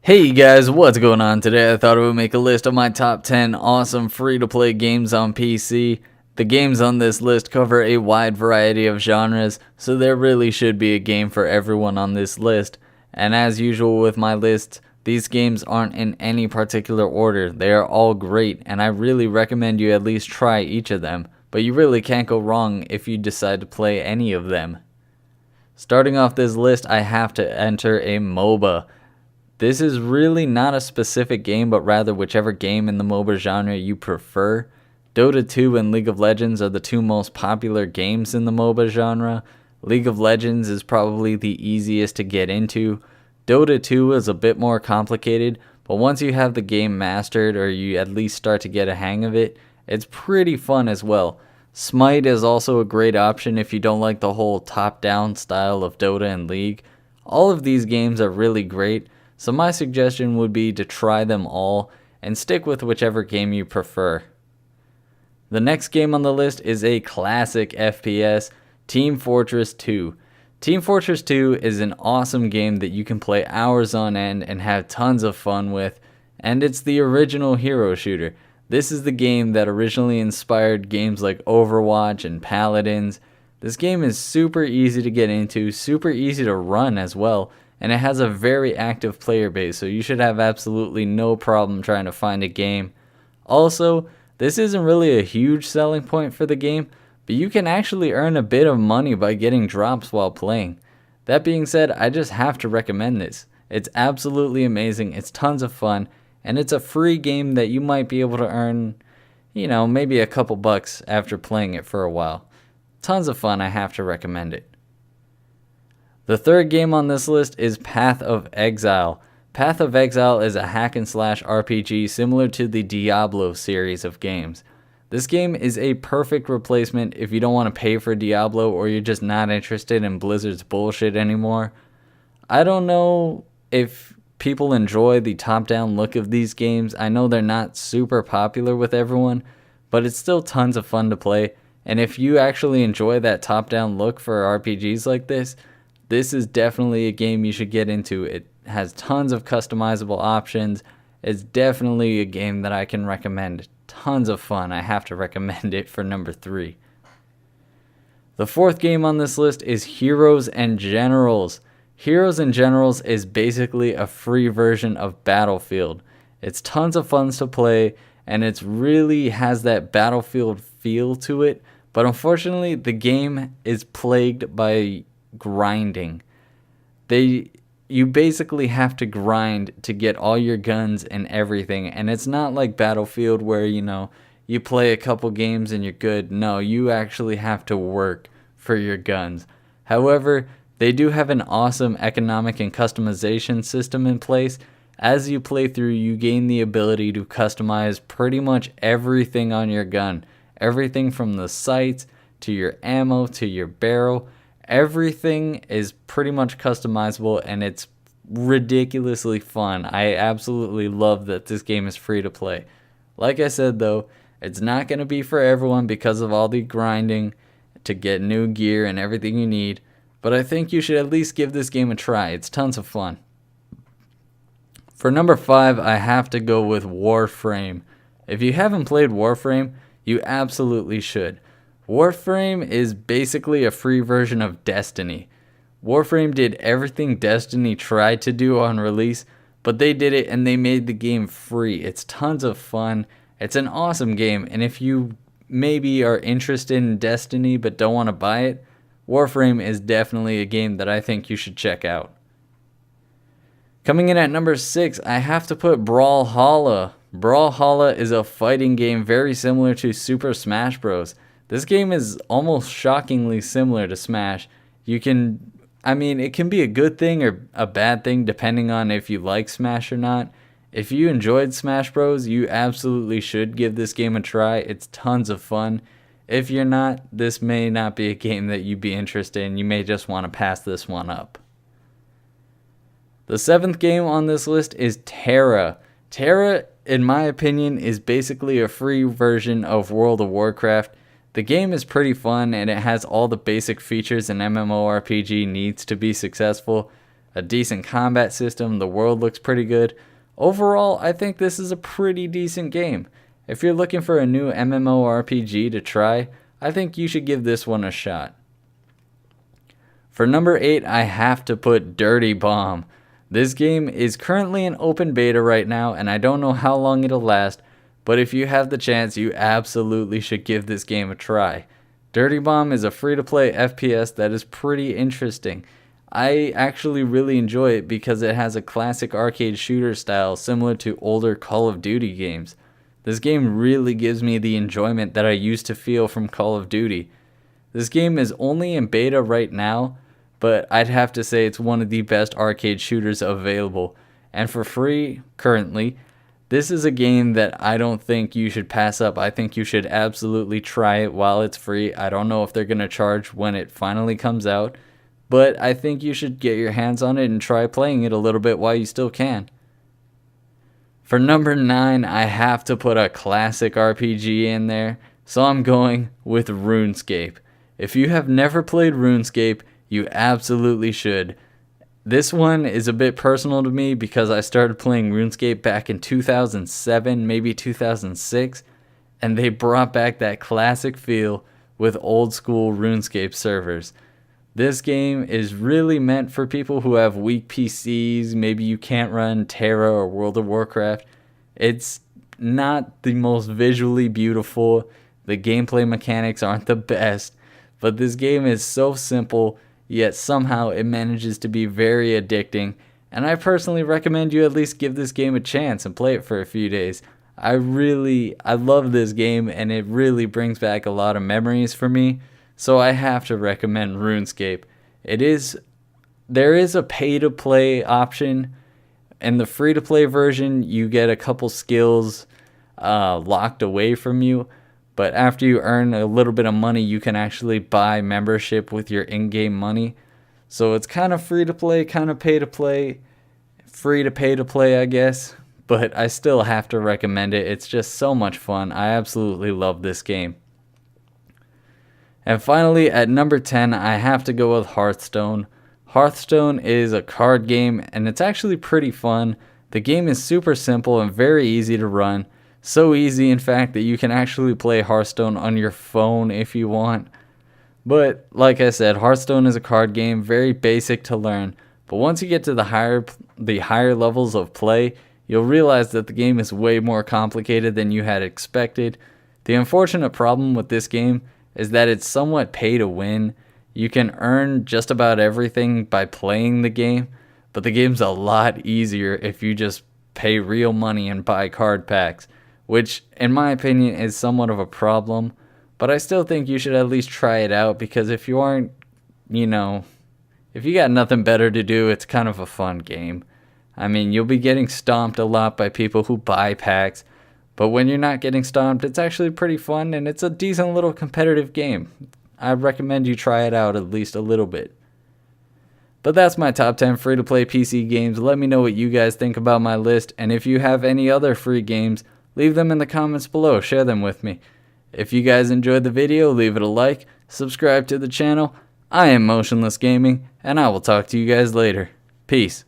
Hey guys, what's going on today? I thought I would make a list of my top 10 awesome free-to-play games on PC. The games on this list cover a wide variety of genres, so there really should be a game for everyone on this list. And as usual with my list, these games aren't in any particular order. They are all great, and I really recommend you at least try each of them. But you really can't go wrong if you decide to play any of them. Starting off this list, I have to enter a MOBA. This is really not a specific game, but rather whichever game in the MOBA genre you prefer. Dota 2 and League of Legends are the two most popular games in the MOBA genre. League of Legends is probably the easiest to get into. Dota 2 is a bit more complicated, but once you have the game mastered or you at least start to get a hang of it, it's pretty fun as well. Smite is also a great option if you don't like the whole top-down style of Dota and League. All of these games are really great. So my suggestion would be to try them all and stick with whichever game you prefer. The next game on the list is a classic FPS, Team Fortress 2. Team Fortress 2 is an awesome game that you can play hours on end and have tons of fun with, and it's the original hero shooter. This is the game that originally inspired games like Overwatch and Paladins. This game is super easy to get into, super easy to run as well, and it has a very active player base, so you should have absolutely no problem trying to find a game. Also, this isn't really a huge selling point for the game, but you can actually earn a bit of money by getting drops while playing. That being said, I just have to recommend this. It's absolutely amazing, it's tons of fun, and it's a free game that you might be able to earn, maybe a couple bucks after playing it for a while. Tons of fun, I have to recommend it. The third game on this list is Path of Exile. Path of Exile is a hack and slash RPG similar to the Diablo series of games. This game is a perfect replacement if you don't want to pay for Diablo or you're just not interested in Blizzard's bullshit anymore. I don't know if people enjoy the top-down look of these games. I know they're not super popular with everyone, but it's still tons of fun to play. And if you actually enjoy that top-down look for RPGs like this is definitely a game you should get into. It has tons of customizable options. It's definitely a game that I can recommend. Tons of fun. I have to recommend it for number 3. The fourth game on this list is Heroes and Generals. Heroes and Generals is basically a free version of Battlefield. It's tons of fun to play, and it really has that Battlefield feel to it. But unfortunately, the game is plagued by grinding. You basically have to grind to get all your guns and everything, and it's not like Battlefield where you play a couple games and you're good. No, you actually have to work for your guns. However, they do have an awesome economic and customization system in place. As you play through, you gain the ability to customize pretty much everything on your gun. Everything from the sights to your ammo to your barrel. Everything is pretty much customizable, and it's ridiculously fun. I absolutely love that this game is free to play. Like I said though, it's not going to be for everyone because of all the grinding to get new gear and everything you need, but I think you should at least give this game a try. It's tons of fun. For number 5, I have to go with Warframe. If you haven't played Warframe, you absolutely should. Warframe is basically a free version of Destiny. Warframe did everything Destiny tried to do on release, but they did it and they made the game free. It's tons of fun. It's an awesome game, and if you maybe are interested in Destiny but don't want to buy it, Warframe is definitely a game that I think you should check out. Coming in at number 6, I have to put Brawlhalla. Brawlhalla is a fighting game very similar to Super Smash Bros. This game is almost shockingly similar to Smash. It can be a good thing or a bad thing depending on if you like Smash or not. If you enjoyed Smash Bros, you absolutely should give this game a try. It's tons of fun. If you're not, this may not be a game that you'd be interested in. You may just want to pass this one up. The 7th game on this list is TERA. TERA, in my opinion, is basically a free version of World of Warcraft. The game is pretty fun, and it has all the basic features an MMORPG needs to be successful. a decent combat system, the world looks pretty good. Overall, I think this is a pretty decent game. If you're looking for a new MMORPG to try, I think you should give this one a shot. For number 8, I have to put Dirty Bomb. This game is currently in open beta right now, and I don't know how long it'll last, but if you have the chance, you absolutely should give this game a try. Dirty Bomb is a free-to-play FPS that is pretty interesting. I actually really enjoy it because it has a classic arcade shooter style similar to older Call of Duty games. This game really gives me the enjoyment that I used to feel from Call of Duty. This game is only in beta right now, but I'd have to say it's one of the best arcade shooters available. And for free, currently, this is a game that I don't think you should pass up. I think you should absolutely try it while it's free. I don't know if they're going to charge when it finally comes out, but I think you should get your hands on it and try playing it a little bit while you still can. For number 9, I have to put a classic RPG in there, so I'm going with RuneScape. If you have never played RuneScape, you absolutely should. This one is a bit personal to me because I started playing RuneScape back in 2007, maybe 2006, and they brought back that classic feel with old school RuneScape servers. This game is really meant for people who have weak PCs, maybe you can't run TERA or World of Warcraft. It's not the most visually beautiful, the gameplay mechanics aren't the best, but this game is so simple, yet somehow it manages to be very addicting, and I personally recommend you at least give this game a chance and play it for a few days. I love this game, and it really brings back a lot of memories for me, so I have to recommend RuneScape. There is a pay-to-play option. In the free-to-play version, you get a couple skills locked away from you, but after you earn a little bit of money, you can actually buy membership with your in-game money. So it's kind of free-to-play, kind of pay-to-play, free to pay-to-play, I guess. But I still have to recommend it. It's just so much fun. I absolutely love this game. And finally, at number 10, I have to go with Hearthstone. Hearthstone is a card game, and it's actually pretty fun. The game is super simple and very easy to run. So easy, in fact, that you can actually play Hearthstone on your phone if you want. But like I said, Hearthstone is a card game, very basic to learn. But once you get to the higher levels of play, you'll realize that the game is way more complicated than you had expected. The unfortunate problem with this game is that it's somewhat pay to win. You can earn just about everything by playing the game, but the game's a lot easier if you just pay real money and buy card packs, which in my opinion is somewhat of a problem, but I still think you should at least try it out because if you aren't, if you got nothing better to do, it's kind of a fun game. I mean, you'll be getting stomped a lot by people who buy packs, but when you're not getting stomped, it's actually pretty fun and it's a decent little competitive game. I recommend you try it out at least a little bit. But that's my top 10 free-to-play PC games. Let me know what you guys think about my list, and if you have any other free games, leave them in the comments below. Share them with me. If you guys enjoyed the video, leave it a like, subscribe to the channel. I am Motionless Gaming, and I will talk to you guys later. Peace.